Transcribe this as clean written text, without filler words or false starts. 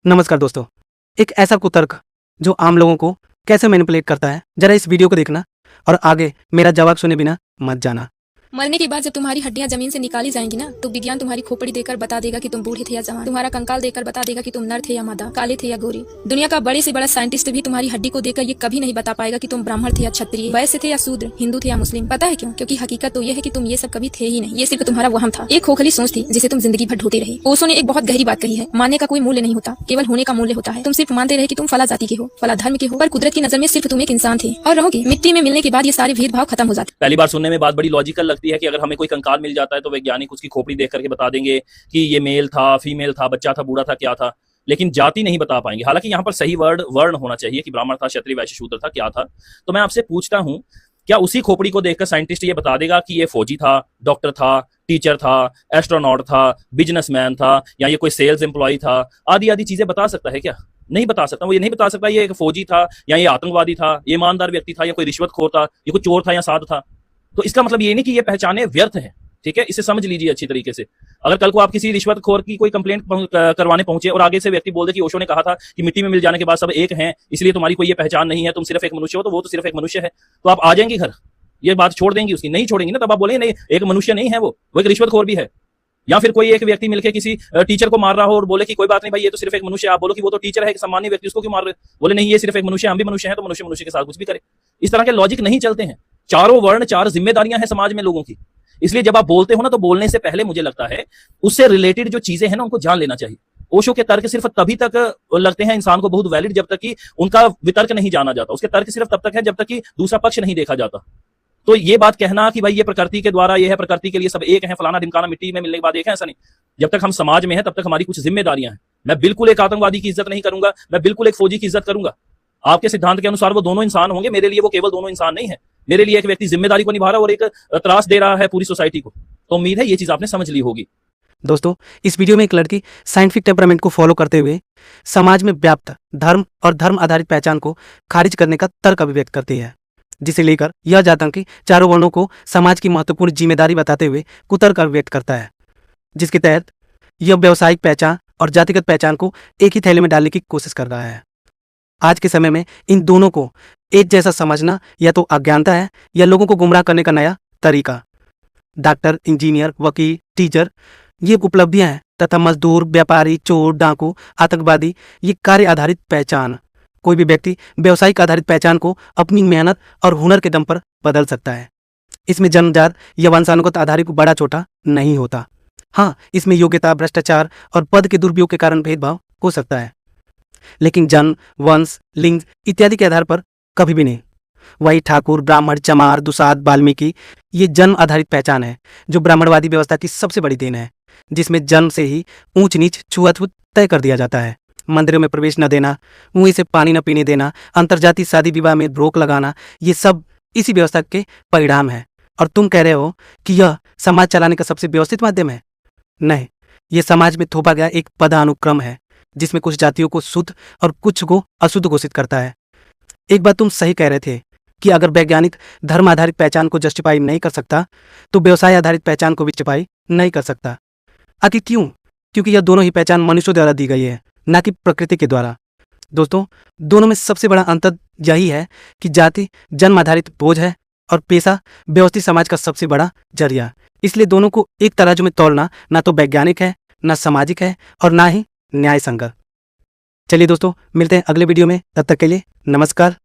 नमस्कार दोस्तों। एक ऐसा कुतर्क जो आम लोगों को कैसे मैनिपुलेट करता है, जरा इस वीडियो को देखना और आगे मेरा जवाब सुने बिना मत जाना। मरने के बाद जब तुम्हारी हड्डियां जमीन से निकाली जाएंगी ना, तो विज्ञान तुम्हारी खोपड़ी देकर बता देगा कि तुम बूढ़े थे या जवान। तुम्हारा कंकाल देकर बता देगा कि तुम नर थे या मादा, काले थे या गोरे। दुनिया का बड़े से बड़ा साइंटिस्ट भी तुम्हारी हड्डी को देखकर ये कभी नहीं बता पाएगा कि तुम ब्राह्मण थे या क्षत्रिय, वैश्य थे या शूद्र, हिंदू थे या मुस्लिम। पता है क्यों? क्योंकि हकीकत तो ये है कि तुम ये सब कभी थे ही नहीं। ये सिर्फ तुम्हारा वहम था, एक खोखली सोच थी जिसे तुम जिंदगी भर ढोते रहे। ओशो ने एक बहुत गहरी बात कही है, मानने का कोई मूल्य नहीं होता, केवल होने का मूल्य होता है। तुम सिर्फ मानते रहे कि तुम फला जाति के हो, फला धर्म के हो, पर कुदरत की नजर में सिर्फ तुम एक इंसान थे और रहोगे। मिट्टी में मिलने के बाद ये सारे भेदभाव खत्म हो जाते। पहली बार सुनने में बात बड़ी लॉजिकल लगती है कि अगर हमें कोई कंकाल मिल जाता है तो वैज्ञानिक उसकी खोपड़ी देख करके बता देंगे कि ये मेल था, फीमेल था, बच्चा था, बूढ़ा था, क्या था, लेकिन जाति नहीं बता पाएंगे। हालांकि यहाँ पर सही वर्ण होना चाहिए कि ब्राह्मण था, क्षत्रिय, वैश्य, शूद्र था, क्या था। तो मैं आपसे पूछता हूँ, क्या उसी खोपड़ी को देखकर साइंटिस्ट ये बता देगा कि ये फौजी था, डॉक्टर था, टीचर था, एस्ट्रोनॉट था, बिजनेसमैन था, या ये कोई सेल्स एम्प्लॉय था, आदि आदि चीजें बता सकता है क्या? नहीं बता सकता। वो ये नहीं बता सकता ये एक फौजी था, या ये आतंकवादी था, ये ईमानदार व्यक्ति था, या कोई रिश्वतखोर था, ये कोई चोर था या साध था। तो इसका मतलब ये नहीं कि ये पहचाने व्यर्थ है। ठीक है, इसे समझ लीजिए अच्छी तरीके से। अगर कल को आप किसी रिश्वतखोर की कोई कंप्लेंट करवाने पहुंचे और आगे से व्यक्ति बोल दे कि ओशो ने कहा था कि मिट्टी में मिल जाने के बाद सब एक हैं, इसलिए तुम्हारी कोई ये पहचान नहीं है, तुम सिर्फ एक मनुष्य हो, तो वो तो सिर्फ एक मनुष्य है, तो आप आ जाएंगे घर? ये बात छोड़ देंगी उसकी? नहीं छोड़ेंगी ना। तब आप बोलेंगे नहीं, एक मनुष्य नहीं है, वो एक रिश्वतखोर भी है। या फिर कोई एक व्यक्ति मिलकर किसी टीचर को मार रहा हो और बोले कि कोई बात नहीं भाई, ये तो सिर्फ एक मनुष्य है, आप बोलो कि वो तो टीचर है, एक सामान्य व्यक्ति, उसको क्यों मार रहे? बोले नहीं, ये सिर्फ एक मनुष्य है, हम भी मनुष्य हैं, तो मनुष्य मनुष्य के साथ कुछ भी करे। इस तरह के लॉजिक नहीं चलते हैं। चारों वर्ण, चार जिम्मेदारियां हैं समाज में लोगों की। इसलिए जब आप बोलते हो ना, तो बोलने से पहले मुझे लगता है उससे रिलेटेड जो चीजें हैं ना, उनको जान लेना चाहिए। ओशो के तर्क सिर्फ तभी तक लगते हैं इंसान को बहुत वैलिड जब तक कि उनका वितर्क नहीं जाना जाता। उसके तर्क सिर्फ तब तक है जब तक कि दूसरा पक्ष नहीं देखा जाता। तो ये बात कहना कि भाई ये प्रकृति के द्वारा ये है, प्रकृति के लिए सब एक है, फलाना ढिमकाना, मिट्टी में मिलने के बाद एक है, ऐसा नहीं। जब तक हम समाज में हैं तब तक हमारी कुछ जिम्मेदारियां हैं। मैं बिल्कुल एक आतंकवादी की इज्जत नहीं करूंगा, मैं बिल्कुल एक फौजी की इज्जत करूंगा। आपके सिद्धांत के अनुसार वो दोनों इंसान होंगे, मेरे लिए वो केवल दोनों इंसान नहीं है। मेरे लिए एक व्यक्ति जिम्मेदारी को निभा रहा है और एक त्रास दे रहा है पूरी सोसाइटी को। तो उम्मीद है ये चीज आपने समझ ली होगी। दोस्तों, इस वीडियो में एक लड़की साइंटिफिक टेम्परामेंट को फॉलो करते हुए समाज में व्याप्त धर्म और धर्म आधारित पहचान को खारिज करने का तर्क अभिव्यक्त करती है, जिसे लेकर यह जातंकी चारों वर्णों को समाज की महत्वपूर्ण जिम्मेदारी बताते हुए कुतर्क अभिव्यक्त करता है, जिसके तहत यह व्यावसायिक पहचान और जातिगत पहचान को एक ही थैले में डालने की कोशिश कर रहा है। आज के समय में इन दोनों को एक जैसा समझना या तो अज्ञानता है या लोगों को गुमराह करने का नया तरीका। डॉक्टर, इंजीनियर, वकील, टीचर, ये उपलब्धियां हैं, तथा मजदूर, व्यापारी, चोर, डाकू, आतंकवादी, ये कार्य आधारित पहचान। कोई भी व्यक्ति व्यावसायिक आधारित पहचान को अपनी मेहनत और हुनर के दम पर बदल सकता है। इसमें जन्मजात या वंशानुगत आधारित बड़ा छोटा नहीं होता। हाँ, इसमें योग्यता, भ्रष्टाचार और पद के दुरुपयोग के कारण भेदभाव हो सकता है, लेकिन जन्म, वंश, लिंग इत्यादि के आधार पर कभी भी नहीं। वही ठाकुर, ब्राह्मण, चमार, दुसाद, वाल्मीकि, ये जन्म आधारित पहचान है जो ब्राह्मणवादी व्यवस्था की सबसे बड़ी देन है, जिसमें जन्म से ही ऊंच नीच, छुआछूत तय कर दिया जाता है। मंदिरों में प्रवेश न देना, मुंह से पानी न पीने देना, अंतर्जातीय शादी विवाह में रोक लगाना, ये सब इसी व्यवस्था के परिणाम है। और तुम कह रहे हो कि यह समाज चलाने का सबसे व्यवस्थित माध्यम है? नहीं, ये समाज में थोपा गया एक पदानुक्रम है, जिसमें कुछ जातियों को शुद्ध और कुछ को अशुद्ध घोषित करता है। एक बात तुम सही कह रहे थे कि अगर वैज्ञानिक धर्म आधारित पहचान को जस्टिफाई नहीं कर सकता, तो व्यवसाय आधारित पहचान को भी जस्टिफाई नहीं कर सकता। आखिर क्यों? क्योंकि यह दोनों ही पहचान मनुष्यों द्वारा दी गई है, न कि प्रकृति के द्वारा। दोस्तों, दोनों में सबसे बड़ा अंतर यही है कि जाति जन्म आधारित बोझ है और पेशा व्यवस्थित समाज का सबसे बड़ा जरिया। इसलिए दोनों को एक तराजू में तोलना ना तो वैज्ञानिक है, ना सामाजिक है, और ना ही न्याय संगत। चलिए दोस्तों, मिलते हैं अगले वीडियो में। तब तक के लिए नमस्कार।